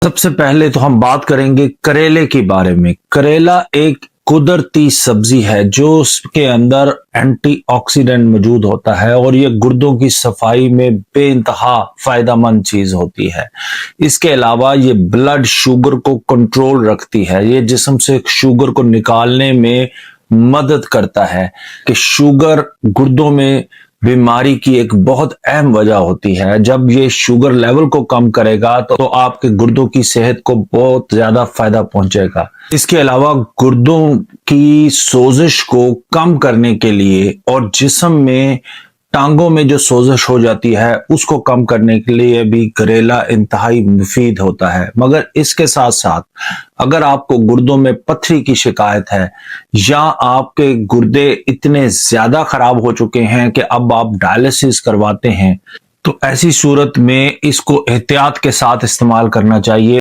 सबसे पहले तो हम बात करेंगे करेले के बारे में। करेला एक कुदरती सब्जी है जो उसके अंदर एंटीऑक्सीडेंट मौजूद होता है और ये गुर्दों की सफाई में बेइंतहा फायदेमंद चीज होती है। इसके अलावा ये ब्लड शुगर को कंट्रोल रखती है। ये जिस्म से शुगर को निकालने में मदद करता है कि शुगर गुर्दों में बीमारी की एक बहुत अहम वजह होती है। जब ये शुगर लेवल को कम करेगा तो आपके गुर्दों की सेहत को बहुत ज्यादा फायदा पहुंचेगा। इसके अलावा गुर्दों की सोजिश को कम करने के लिए और जिस्म में टांगों में जो सोजिश हो जाती है उसको कम करने के लिए भी करेला इंतहाई मुफीद होता है। मगर इसके साथ साथ अगर आपको गुर्दों में पथरी की शिकायत है या आपके गुर्दे इतने ज्यादा खराब हो चुके हैं कि अब आप डायलिसिस करवाते हैं, तो ऐसी सूरत में इसको एहतियात के साथ इस्तेमाल करना चाहिए।